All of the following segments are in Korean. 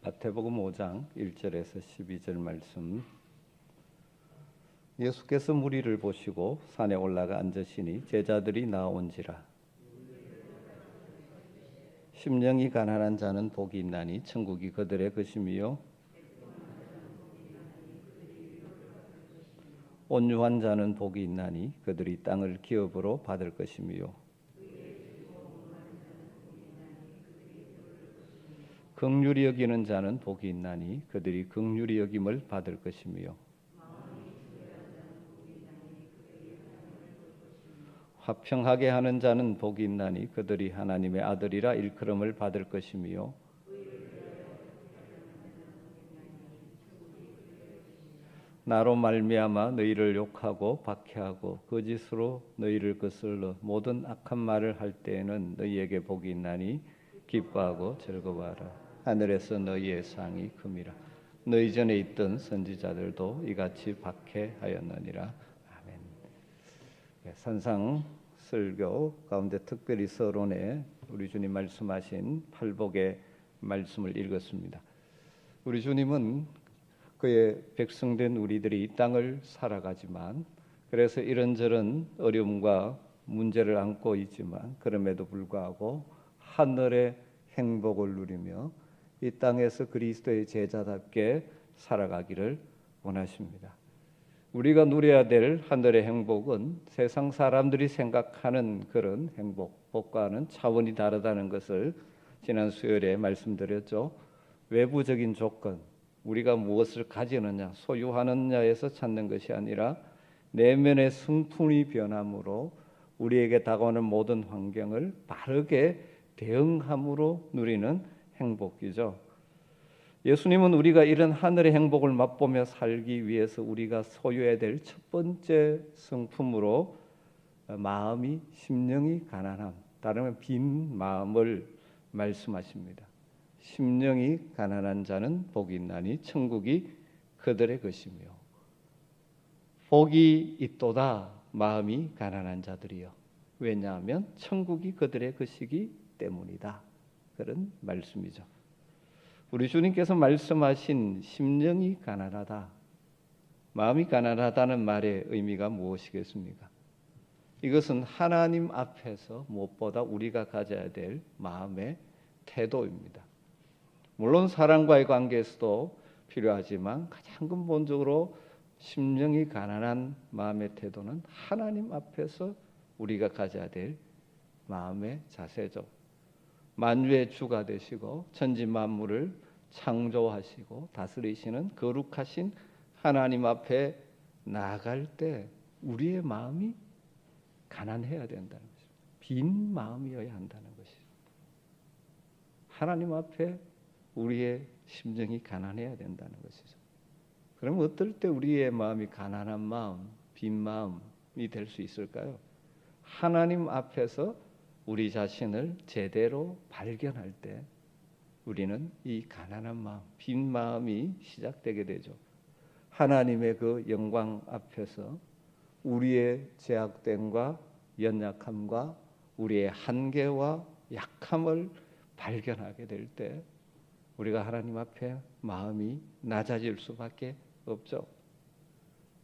마태복음 5장 1절에서 12절 말씀. 예수께서 무리를 보시고 산에 올라가 앉으시니 제자들이 나온지라. 심령이 가난한 자는 복이 있나니 천국이 그들의 것이며, 온유한 자는 복이 있나니 그들이 땅을 기업으로 받을 것이며, 긍휼히 여기는 자는 복이 있나니 그들이 긍휼히 여김을 받을 것이며, 화평하게 하는 자는 복이 있나니 그들이 하나님의 아들이라 일컬음을 받을 것이며, 나로 말미암아 너희를 욕하고 박해하고 거짓으로 너희를 거슬러 모든 악한 말을 할 때에는 너희에게 복이 있나니 기뻐하고 즐거워하라. 하늘에서 너희의 상이 큼이라. 너희 전에 있던 선지자들도 이같이 박해하였느니라. 아멘. 산상 설교 가운데 특별히 서론에 우리 주님 말씀하신 팔복의 말씀을 읽었습니다. 우리 주님은 그의 백성된 우리들이 이 땅을 살아가지만, 그래서 이런저런 어려움과 문제를 안고 있지만 그럼에도 불구하고 하늘의 행복을 누리며 이 땅에서 그리스도의 제자답게 살아가기를 원하십니다. 우리가 누려야 될 하늘의 행복은 세상 사람들이 생각하는 그런 행복, 복과는 차원이 다르다는 것을 지난 수요일에 말씀드렸죠. 외부적인 조건, 우리가 무엇을 가지느냐, 소유하느냐에서 찾는 것이 아니라 내면의 성품이 변함으로 우리에게 다가오는 모든 환경을 바르게 대응함으로 누리는 행복이죠. 예수님은 우리가 이런 하늘의 행복을 맛보며 살기 위해서 우리가 소유해야 될 첫 번째 성품으로 마음이, 심령이 가난함, 다르면 빈 마음을 말씀하십니다. 심령이 가난한 자는 복이 있나니 천국이 그들의 것이며, 복이 있도다 마음이 가난한 자들이요. 왜냐하면 천국이 그들의 것이기 때문이다. 그런 말씀이죠. 우리 주님께서 말씀하신 심령이 가난하다, 마음이 가난하다는 말의 의미가 무엇이겠습니까? 이것은 하나님 앞에서 무엇보다 우리가 가져야 될 마음의 태도입니다. 물론 사람과의 관계에서도 필요하지만 가장 근본적으로 심령이 가난한 마음의 태도는 하나님 앞에서 우리가 가져야 될 마음의 자세죠. 만유의 주가 되시고 천지 만물을 창조하시고 다스리시는 거룩하신 하나님 앞에 나아갈 때 우리의 마음이 가난해야 된다는 것이죠. 빈 마음이어야 한다는 것이죠. 하나님 앞에 우리의 심정이 가난해야 된다는 것이죠. 그럼 어떨 때 우리의 마음이 가난한 마음, 빈 마음이 될 수 있을까요? 하나님 앞에서 우리 자신을 제대로 발견할 때 우리는 이 가난한 마음, 빈 마음이 시작되게 되죠. 하나님의 그 영광 앞에서 우리의 죄악됨과 연약함과 우리의 한계와 약함을 발견하게 될 때 우리가 하나님 앞에 마음이 낮아질 수밖에 없죠.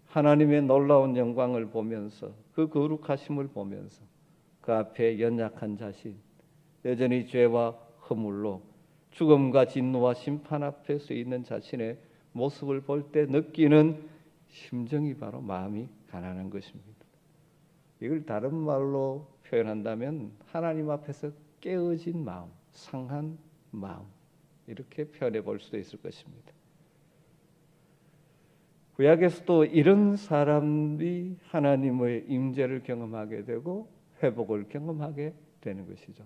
하나님의 놀라운 영광을 보면서, 그 거룩하심을 보면서 그 앞에 연약한 자신, 여전히 죄와 허물로 죽음과 진노와 심판 앞에 서 있는 자신의 모습을 볼 때 느끼는 심정이 바로 마음이 가난한 것입니다. 이걸 다른 말로 표현한다면 하나님 앞에서 깨어진 마음, 상한 마음, 이렇게 표현해 볼 수도 있을 것입니다. 구약에서도 이런 사람이 하나님의 임재를 경험하게 되고 회복을 경험하게 되는 것이죠.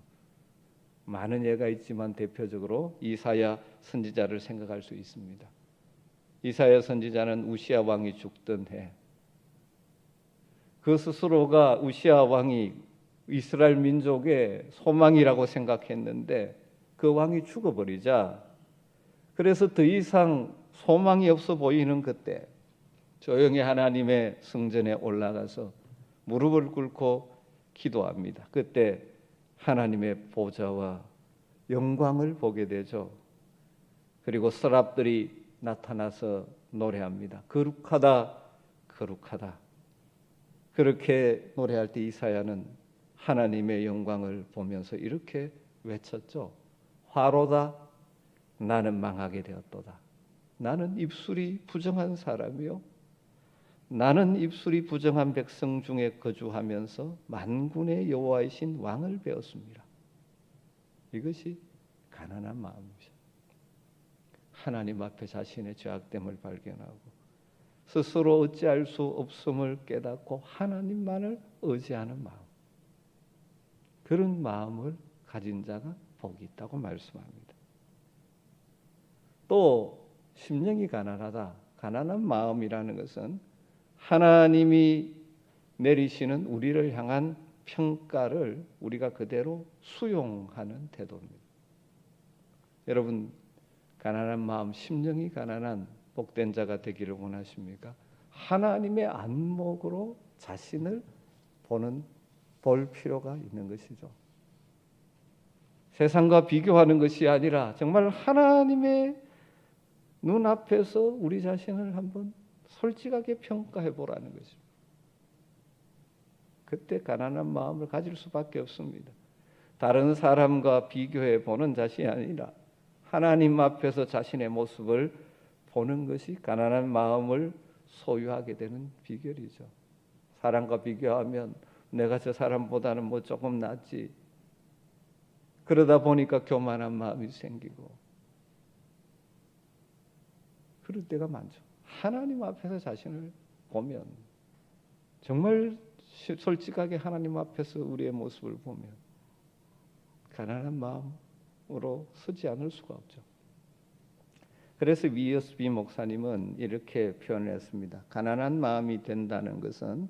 많은 예가 있지만 대표적으로 이사야 선지자를 생각할 수 있습니다. 이사야 선지자는 우시아 왕이 죽던 해, 그 스스로가 우시아 왕이 이스라엘 민족의 소망이라고 생각했는데 그 왕이 죽어버리자, 그래서 더 이상 소망이 없어 보이는 그때 조용히 하나님의 성전에 올라가서 무릎을 꿇고 기도합니다. 그때 하나님의 보좌와 영광을 보게 되죠. 그리고 서랍들이 나타나서 노래합니다. 거룩하다, 거룩하다. 그렇게 노래할 때 이사야는 하나님의 영광을 보면서 이렇게 외쳤죠. 화로다, 나는 망하게 되었도다. 나는 입술이 부정한 사람이요, 나는 입술이 부정한 백성 중에 거주하면서 만군의 여호와이신 왕을 배웠습니다. 이것이 가난한 마음이죠. 하나님 앞에 자신의 죄악됨을 발견하고 스스로 어찌할 수 없음을 깨닫고 하나님만을 의지하는 마음, 그런 마음을 가진 자가 복이 있다고 말씀합니다. 또 심령이 가난하다. 가난한 마음이라는 것은 하나님이 내리시는 우리를 향한 평가를 우리가 그대로 수용하는 태도입니다. 여러분, 가난한 마음, 심령이 가난한 복된 자가 되기를 원하십니까? 하나님의 안목으로 자신을 볼 필요가 있는 것이죠. 세상과 비교하는 것이 아니라 정말 하나님의 눈앞에서 우리 자신을 한번 솔직하게 평가해 보라는 것입니다. 그때 가난한 마음을 가질 수밖에 없습니다. 다른 사람과 비교해 보는 자신이 아니라 하나님 앞에서 자신의 모습을 보는 것이 가난한 마음을 소유하게 되는 비결이죠. 사람과 비교하면 내가 저 사람보다는 뭐 조금 낫지. 그러다 보니까 교만한 마음이 생기고 그럴 때가 많죠. 하나님 앞에서 자신을 보면, 정말 솔직하게 하나님 앞에서 우리의 모습을 보면 가난한 마음으로 서지 않을 수가 없죠. 그래서 위어스비 목사님은 이렇게 표현했습니다. 가난한 마음이 된다는 것은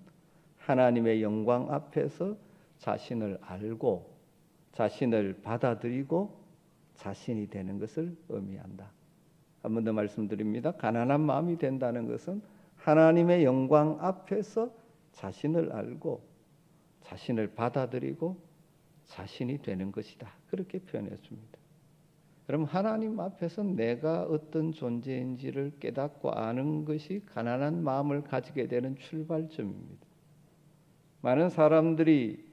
하나님의 영광 앞에서 자신을 알고 자신을 받아들이고 자신이 되는 것을 의미한다. 한 번 더 말씀드립니다. 가난한 마음이 된다는 것은 하나님의 영광 앞에서 자신을 알고 자신을 받아들이고 자신이 되는 것이다. 그렇게 표현했습니다. 그럼 하나님 앞에서 내가 어떤 존재인지를 깨닫고 아는 것이 가난한 마음을 가지게 되는 출발점입니다. 많은 사람들이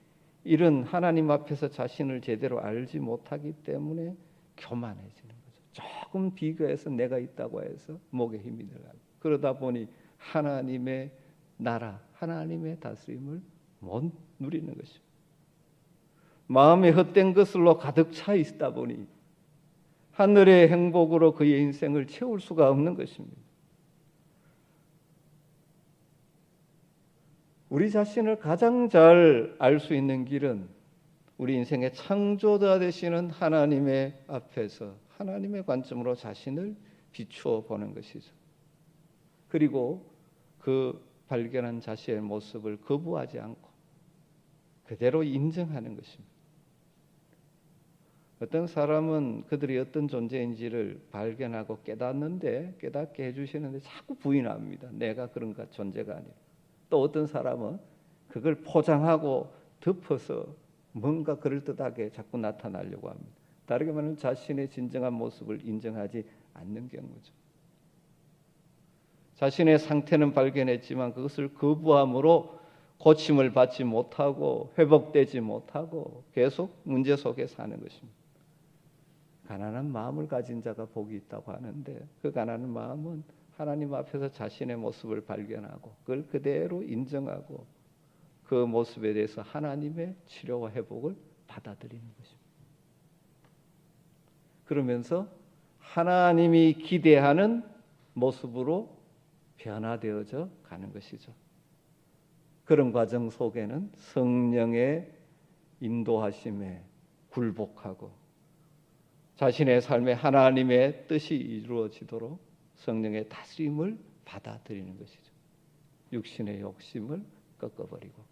이런 하나님 앞에서 자신을 제대로 알지 못하기 때문에 교만해지는 거죠. 조금 비교해서 내가 있다고 해서 목에 힘이 들어가고, 그러다 보니 하나님의 나라, 하나님의 다스림을 못 누리는 것입니다. 마음에 헛된 것으로 가득 차 있다 보니 하늘의 행복으로 그의 인생을 채울 수가 없는 것입니다. 우리 자신을 가장 잘 알 수 있는 길은 우리 인생의 창조자 되시는 하나님의 앞에서 하나님의 관점으로 자신을 비추어 보는 것이죠. 그리고 그 발견한 자신의 모습을 거부하지 않고 그대로 인정하는 것입니다. 어떤 사람은 그들이 어떤 존재인지를 발견하고 깨닫는데, 깨닫게 해주시는데 자꾸 부인합니다. 내가 그런 존재가 아니라. 또 어떤 사람은 그걸 포장하고 덮어서 뭔가 그럴듯하게 자꾸 나타나려고 합니다. 다르게 말하면 자신의 진정한 모습을 인정하지 않는 경우죠. 자신의 상태는 발견했지만 그것을 거부함으로 고침을 받지 못하고 회복되지 못하고 계속 문제 속에 사는 것입니다. 가난한 마음을 가진 자가 복이 있다고 하는데, 그 가난한 마음은 하나님 앞에서 자신의 모습을 발견하고 그걸 그대로 인정하고 그 모습에 대해서 하나님의 치료와 회복을 받아들이는 것입니다. 그러면서 하나님이 기대하는 모습으로 변화되어져 가는 것이죠. 그런 과정 속에는 성령의 인도하심에 굴복하고 자신의 삶에 하나님의 뜻이 이루어지도록 성령의 다스림을 받아들이는 것이죠. 육신의 욕심을 꺾어버리고,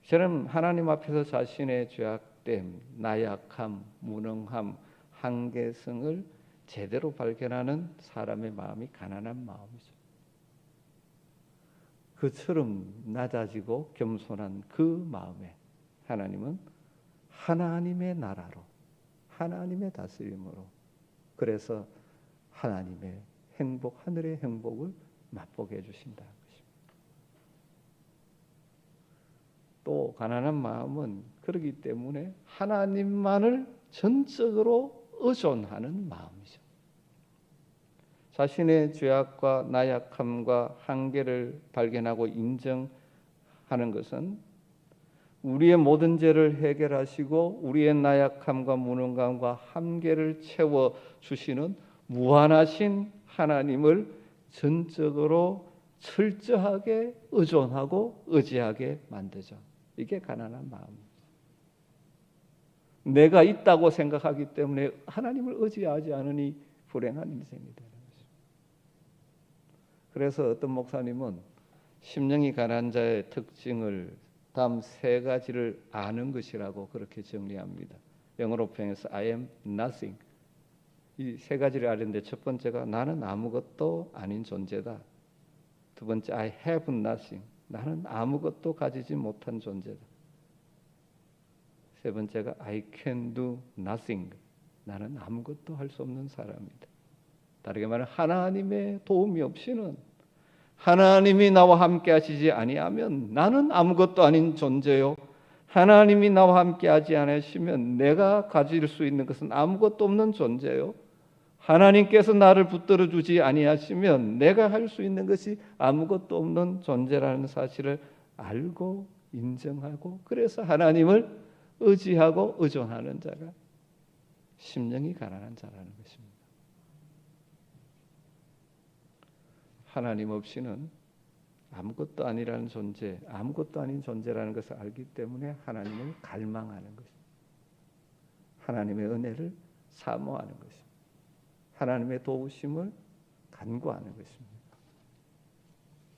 저는 하나님 앞에서 자신의 죄악됨, 나약함, 무능함, 한계성을 제대로 발견하는 사람의 마음이 가난한 마음이죠. 그처럼 낮아지고 겸손한 그 마음에 하나님은 하나님의 나라로, 하나님의 다스림으로 그래서 하나님의 행복, 하늘의 행복을 맛보게 해주신다는 것입니다. 또 가난한 마음은 그렇기 때문에 하나님만을 전적으로 의존하는 마음이죠. 자신의 죄악과 나약함과 한계를 발견하고 인정하는 것은 우리의 모든 죄를 해결하시고 우리의 나약함과 무능감과 한계를 채워주시는 무한하신 하나님을 전적으로 철저하게 의존하고 의지하게 만들죠. 이게 가난한 마음입니다. 내가 있다고 생각하기 때문에 하나님을 의지하지 않으니 불행한 인생이 되는 것입니다. 그래서 어떤 목사님은 심령이 가난한 자의 특징을 다음 세 가지를 아는 것이라고 그렇게 정리합니다. 영어로 표현해서 I am nothing. 이 세 가지를 아는데 첫 번째가 나는 아무것도 아닌 존재다. 두 번째 I have nothing. 나는 아무것도 가지지 못한 존재다. 세 번째가 I can do nothing. 나는 아무것도 할 수 없는 사람이다. 다르게 말하면 하나님의 도움이 없이는, 하나님이 나와 함께 하시지 아니하면 나는 아무것도 아닌 존재요. 하나님이 나와 함께 하지 않으시면 내가 가질 수 있는 것은 아무것도 없는 존재요. 하나님께서 나를 붙들어 주지 아니하시면 내가 할 수 있는 것이 아무것도 없는 존재라는 사실을 알고 인정하고, 그래서 하나님을 의지하고 의존하는 자가 심령이 가난한 자라는 것입니다. 하나님 없이는 아무것도 아니라는 존재, 아무것도 아닌 존재라는 것을 알기 때문에 하나님을 갈망하는 것입니다. 하나님의 은혜를 사모하는 것입니다. 하나님의 도우심을 간구하는 것입니다.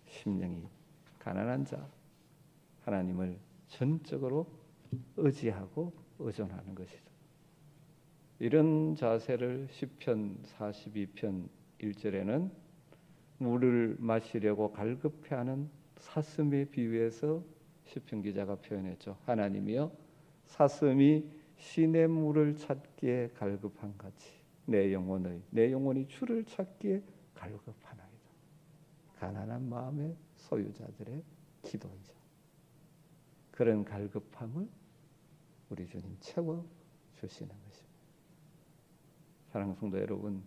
심령이 가난한 자, 하나님을 전적으로 의지하고 의존하는 것이죠. 이런 자세를 시편 42편 1절에는 물을 마시려고 갈급해하는 사슴에 비유해서 시편 기자가 표현했죠. 하나님이여, 사슴이 시냇물을 찾기에 갈급한 같이 내 영혼이 주를 찾기에 갈급하나이다. 가난한 마음의 소유자들의 기도이죠. 그런 갈급함을 우리 주님 채워 주시는 것입니다. 사랑하는 성도 여러분,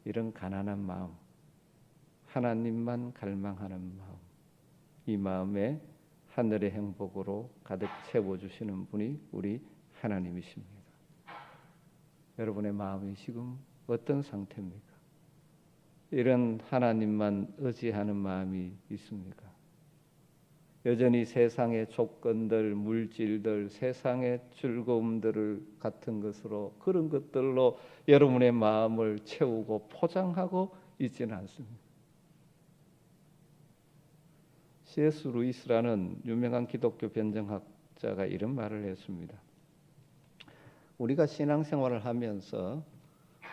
이런 가난한 마음, 하나님만 갈망하는 마음, 이 마음에 하늘의 행복으로 가득 채워주시는 분이 우리 하나님이십니다. 여러분의 마음이 지금 어떤 상태입니까? 이런 하나님만 의지하는 마음이 있습니까? 여전히 세상의 조건들, 물질들, 세상의 즐거움들을 같은 것으로, 그런 것들로 여러분의 마음을 채우고 포장하고 있지는 않습니다. C.S. 루이스라는 유명한 기독교 변증학자가 이런 말을 했습니다. 우리가 신앙생활을 하면서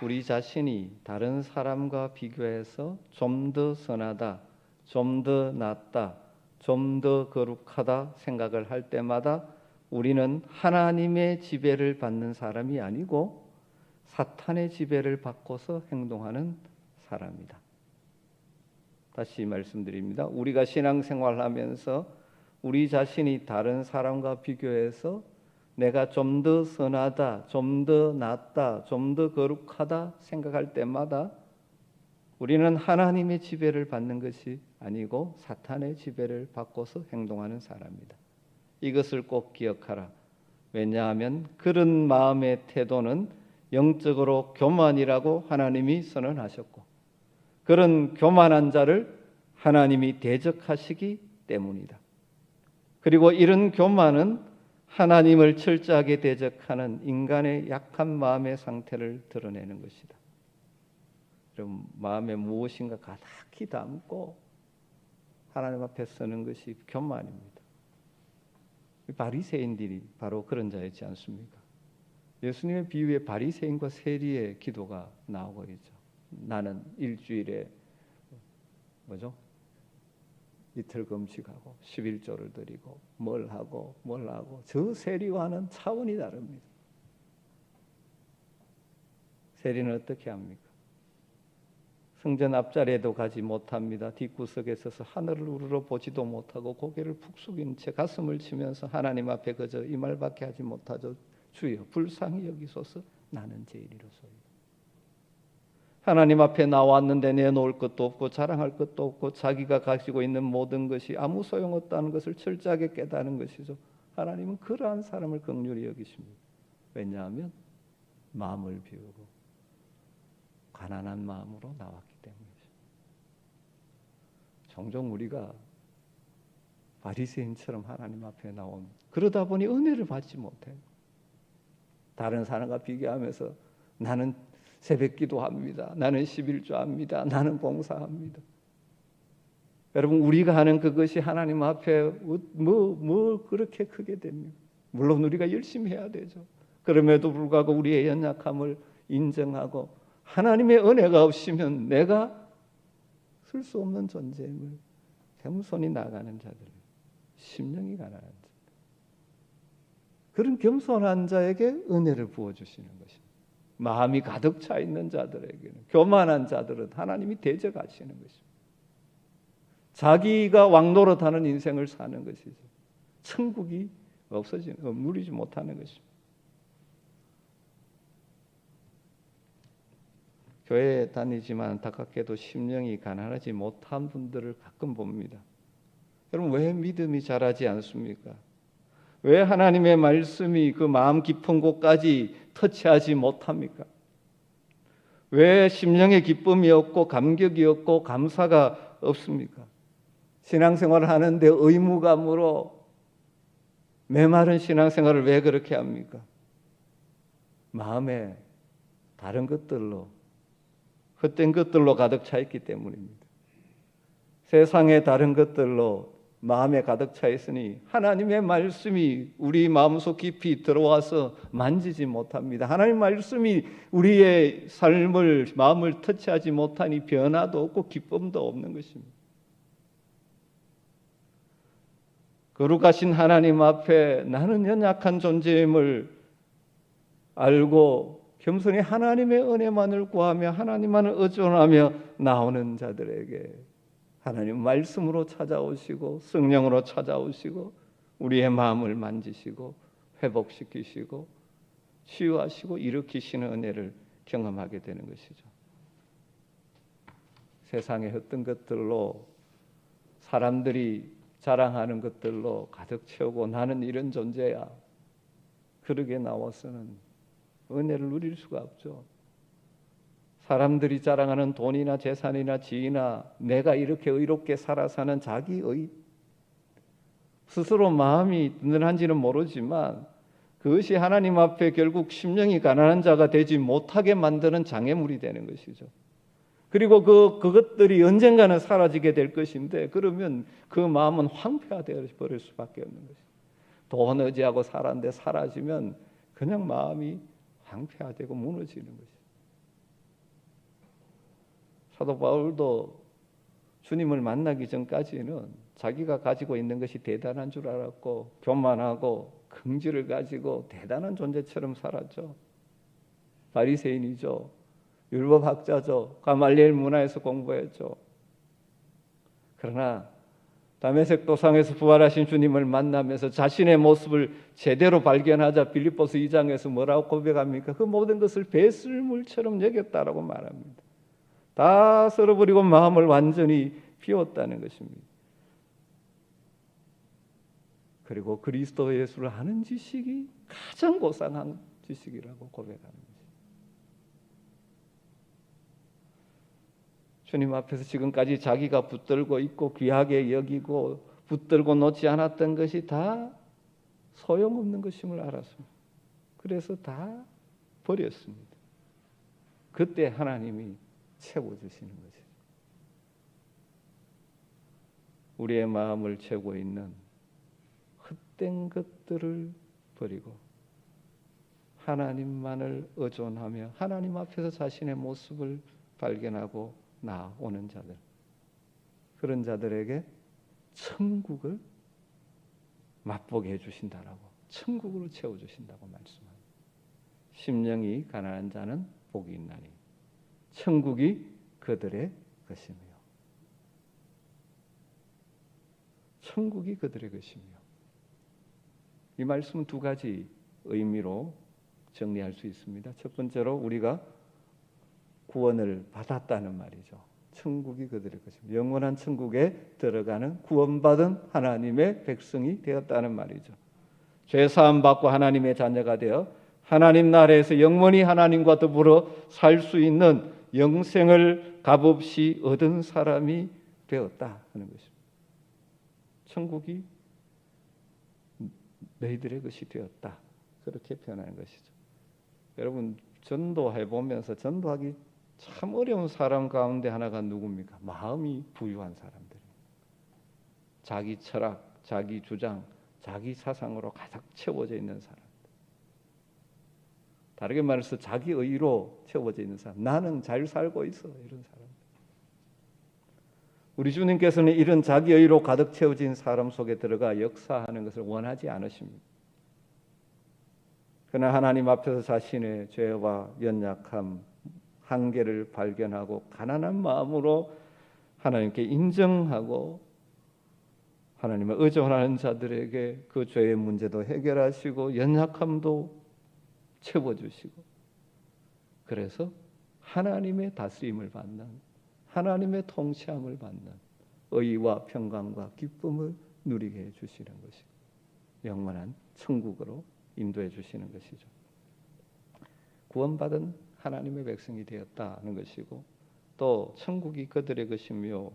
우리 자신이 다른 사람과 비교해서 좀 더 선하다, 좀 더 낫다, 좀 더 거룩하다 생각을 할 때마다 우리는 하나님의 지배를 받는 사람이 아니고 사탄의 지배를 받고서 행동하는 사람이다. 다시 말씀드립니다. 우리가 신앙생활을 하면서 우리 자신이 다른 사람과 비교해서 내가 좀 더 선하다, 좀 더 낫다, 좀 더 거룩하다 생각할 때마다 우리는 하나님의 지배를 받는 것이 아니고 사탄의 지배를 받고서 행동하는 사람이다. 이것을 꼭 기억하라. 왜냐하면 그런 마음의 태도는 영적으로 교만이라고 하나님이 선언하셨고, 그런 교만한 자를 하나님이 대적하시기 때문이다. 그리고 이런 교만은 하나님을 철저하게 대적하는 인간의 약한 마음의 상태를 드러내는 것이다. 그럼 마음에 무엇인가 가득히 담고 하나님 앞에 서는 것이 교만입니다. 바리새인들이 바로 그런 자였지 않습니까? 예수님의 비유에 바리새인과 세리의 기도가 나오고 있죠. 나는 일주일에 이틀 금식하고 11조를 드리고 뭘 하고 저 세리와는 차원이 다릅니다. 세리는 어떻게 합니까? 성전 앞자리에도 가지 못합니다. 뒷구석에 서서 하늘을 우러러 보지도 못하고 고개를 푹 숙인 채 가슴을 치면서 하나님 앞에 그저 이 말밖에 하지 못하죠. 주여 불쌍히 여기소서 나는 죄인이로소이다. 하나님 앞에 나왔는데 내놓을 것도 없고 자랑할 것도 없고 자기가 가지고 있는 모든 것이 아무 소용없다는 것을 철저하게 깨닫는 것이죠. 하나님은 그러한 사람을 긍휼히 여기십니다. 왜냐하면 마음을 비우고 가난한 마음으로 나왔기 때문이죠. 종종 우리가 바리새인처럼 하나님 앞에 나온 그러다 보니 은혜를 받지 못해요. 다른 사람과 비교하면서 나는 새벽기도 합니다. 나는 11조 합니다. 나는 봉사합니다. 여러분 우리가 하는 그것이 하나님 앞에 뭐 그렇게 크게 됩니까? 물론 우리가 열심히 해야 되죠. 그럼에도 불구하고 우리의 연약함을 인정하고 하나님의 은혜가 없으면 내가 쓸 수 없는 존재임을 겸손히 나가는 자들, 심령이 가난한 자, 그런 겸손한 자에게 은혜를 부어주시는 것입니다. 마음이 가득 차 있는 자들에게는, 교만한 자들은 하나님이 대적하시는 것입니다. 자기가 왕노릇하는 인생을 사는 것이죠. 천국이 누리지 못하는 것입니다. 교회에 다니지만 안타깝게도 심령이 가난하지 못한 분들을 가끔 봅니다. 여러분 왜 믿음이 자라지 않습니까? 왜 하나님의 말씀이 그 마음 깊은 곳까지 터치하지 못합니까? 왜 심령의 기쁨이 없고 감격이 없고 감사가 없습니까? 신앙생활을 하는데 의무감으로 메마른 신앙생활을 왜 그렇게 합니까? 마음에 다른 것들로, 헛된 것들로 가득 차 있기 때문입니다. 세상의 다른 것들로 마음에 가득 차 있으니 하나님의 말씀이 우리 마음속 깊이 들어와서 만지지 못합니다. 하나님 말씀이 우리의 삶을, 마음을 터치하지 못하니 변화도 없고 기쁨도 없는 것입니다. 거룩하신 하나님 앞에 나는 연약한 존재임을 알고 겸손히 하나님의 은혜만을 구하며 하나님만을 의존하며 나오는 자들에게 하나님 말씀으로 찾아오시고 성령으로 찾아오시고 우리의 마음을 만지시고 회복시키시고 치유하시고 일으키시는 은혜를 경험하게 되는 것이죠. 세상의 어떤 것들로 사람들이 자랑하는 것들로 가득 채우고 나는 이런 존재야. 그러게 나와서는 은혜를 누릴 수가 없죠. 사람들이 자랑하는 돈이나 재산이나 지위나 내가 이렇게 의롭게 살아 사는 자기의 스스로 마음이 든든한지는 모르지만 그것이 하나님 앞에 결국 심령이 가난한 자가 되지 못하게 만드는 장애물이 되는 것이죠. 그리고 그것들이 언젠가는 사라지게 될 것인데 그러면 그 마음은 황폐화되어 버릴 수밖에 없는 것이죠. 돈 의지하고 살았는데 사라지면 그냥 마음이 황폐화되고 무너지는 것이죠. 사도 바울도 주님을 만나기 전까지는 자기가 가지고 있는 것이 대단한 줄 알았고 교만하고 긍지를 가지고 대단한 존재처럼 살았죠. 바리새인이죠. 율법학자죠. 가말리엘 문화에서 공부했죠. 그러나 다메섹 도상에서 부활하신 주님을 만나면서 자신의 모습을 제대로 발견하자 빌립보서 2장에서 뭐라고 고백합니까? 그 모든 것을 배설물처럼 여겼다라고 말합니다. 다 썰어버리고 마음을 완전히 비웠다는 것입니다. 그리고 그리스도 예수를 아는 지식이 가장 고상한 지식이라고 고백합니다. 주님 앞에서 지금까지 자기가 붙들고 있고 귀하게 여기고 붙들고 놓지 않았던 것이 다 소용없는 것임을 알았습니다. 그래서 다 버렸습니다. 그때 하나님이 채워주시는 거죠. 우리의 마음을 채우고 있는 헛된 것들을 버리고 하나님만을 의존하며 하나님 앞에서 자신의 모습을 발견하고 나오는 자들, 그런 자들에게 천국을 맛보게 해주신다라고, 천국으로 채워주신다고 말씀합니다. 심령이 가난한 자는 복이 있나니 천국이 그들의 것이며. 천국이 그들의 것이며. 이 말씀은 두 가지 의미로 정리할 수 있습니다. 첫 번째로 우리가 구원을 받았다는 말이죠. 천국이 그들의 것입니다. 영원한 천국에 들어가는 구원받은 하나님의 백성이 되었다는 말이죠. 죄 사함 받고 하나님의 자녀가 되어 하나님 나라에서 영원히 하나님과 더불어 살 수 있는 영생을 값없이 얻은 사람이 되었다 하는 것입니다. 천국이 너희들의 것이 되었다. 그렇게 표현하는 것이죠. 여러분 전도해 보면서 전도하기 참 어려운 사람 가운데 하나가 누굽니까? 마음이 부유한 사람들. 자기 철학, 자기 주장, 자기 사상으로 가득 채워져 있는 사람. 다르게 말해서 자기 의로 채워져 있는 사람. 나는 잘 살고 있어. 이런 사람. 우리 주님께서는 이런 자기 의로 가득 채워진 사람 속에 들어가 역사하는 것을 원하지 않으십니다. 그러나 하나님 앞에서 자신의 죄와 연약함, 한계를 발견하고 가난한 마음으로 하나님께 인정하고 하나님을 의존하는 자들에게 그 죄의 문제도 해결하시고 연약함도 채워주시고, 그래서 하나님의 다스림을 받는, 하나님의 통치함을 받는 의와 평강과 기쁨을 누리게 해주시는 것이고 영원한 천국으로 인도해 주시는 것이죠. 구원받은 하나님의 백성이 되었다는 것이고, 또 천국이 그들의 것이며,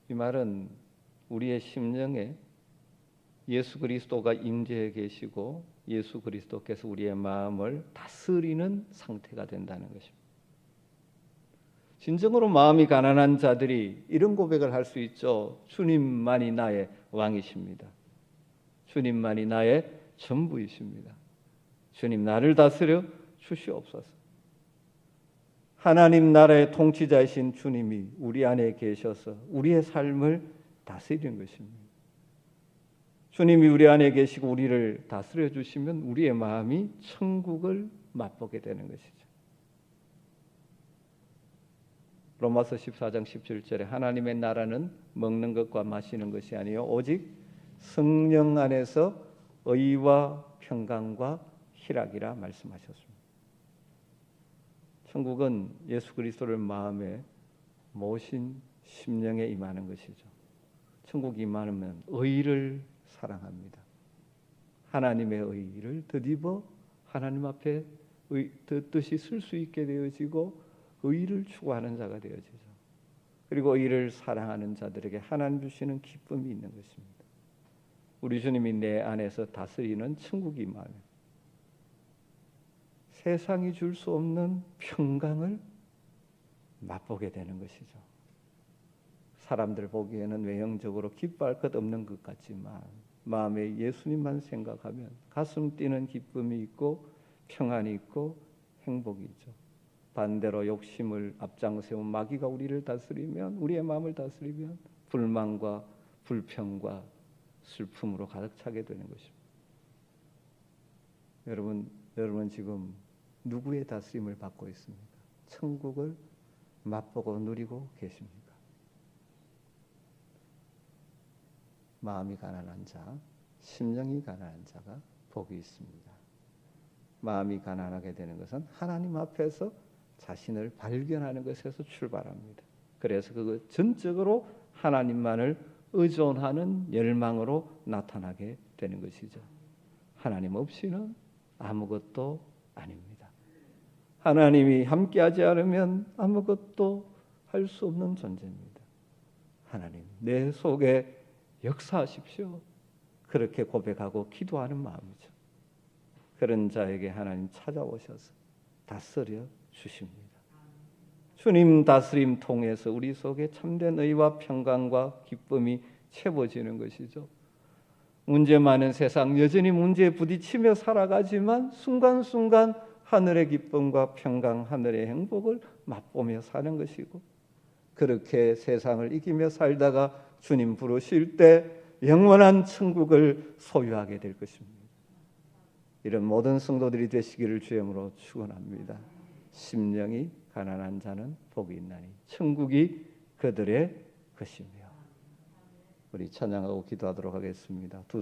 이 말은 우리의 심령에 예수 그리스도가 임재해 계시고 예수 그리스도께서 우리의 마음을 다스리는 상태가 된다는 것입니다. 진정으로 마음이 가난한 자들이 이런 고백을 할 수 있죠. 주님만이 나의 왕이십니다. 주님만이 나의 전부이십니다. 주님 나를 다스려 주시옵소서. 하나님 나라의 통치자이신 주님이 우리 안에 계셔서 우리의 삶을 다스리는 것입니다. 주님이 우리 안에 계시고 우리를 다스려 주시면 우리의 마음이 천국을 맛보게 되는 것이죠. 로마서 14장 17절에 하나님의 나라는 먹는 것과 마시는 것이 아니요 오직 성령 안에서 의와 평강과 희락이라 말씀하셨습니다. 천국은 예수 그리스도를 마음에 모신 심령에 임하는 것이죠. 천국이 임하면 의를 사랑합니다. 하나님의 의를 덧입어 하나님 앞에 뜻이 쓸 수 있게 되어지고 의를 추구하는 자가 되어지죠. 그리고 의를 사랑하는 자들에게 하나님 주시는 기쁨이 있는 것입니다. 우리 주님이 내 안에서 다스리는 천국이 임하면 세상이 줄 수 없는 평강을 맛보게 되는 것이죠. 사람들 보기에는 외형적으로 기뻐할 것 없는 것 같지만 마음에 예수님만 생각하면 가슴 뛰는 기쁨이 있고 평안이 있고 행복이 있죠. 반대로 욕심을 앞장세운 마귀가 우리를 다스리면, 우리의 마음을 다스리면 불만과 불평과 슬픔으로 가득 차게 되는 것입니다. 여러분 지금 누구의 다스림을 받고 있습니까? 천국을 맛보고 누리고 계십니까? 마음이 가난한 자, 심령이 가난한 자가 복이 있습니다. 마음이 가난하게 되는 것은 하나님 앞에서 자신을 발견하는 것에서 출발합니다. 그래서 그거 전적으로 하나님만을 의존하는 열망으로 나타나게 되는 것이죠. 하나님 없이는 아무것도 아닙니다. 하나님이 함께하지 않으면 아무것도 할 수 없는 존재입니다. 하나님, 내 속에 역사하십시오. 그렇게 고백하고 기도하는 마음이죠. 그런 자에게 하나님 찾아오셔서 다스려 주십니다. 주님 다스림 통해서 우리 속에 참된 의와 평강과 기쁨이 채워지는 것이죠. 문제 많은 세상 여전히 문제에 부딪히며 살아가지만 순간순간 하늘의 기쁨과 평강, 하늘의 행복을 맛보며 사는 것이고, 그렇게 세상을 이기며 살다가 주님 부르실 때 영원한 천국을 소유하게 될 것입니다. 이런 모든 성도들이 되시기를 주님으로 축원합니다. 심령이 가난한 자는 복이 있나니 천국이 그들의 것이며. 우리 찬양하고 기도하도록 하겠습니다.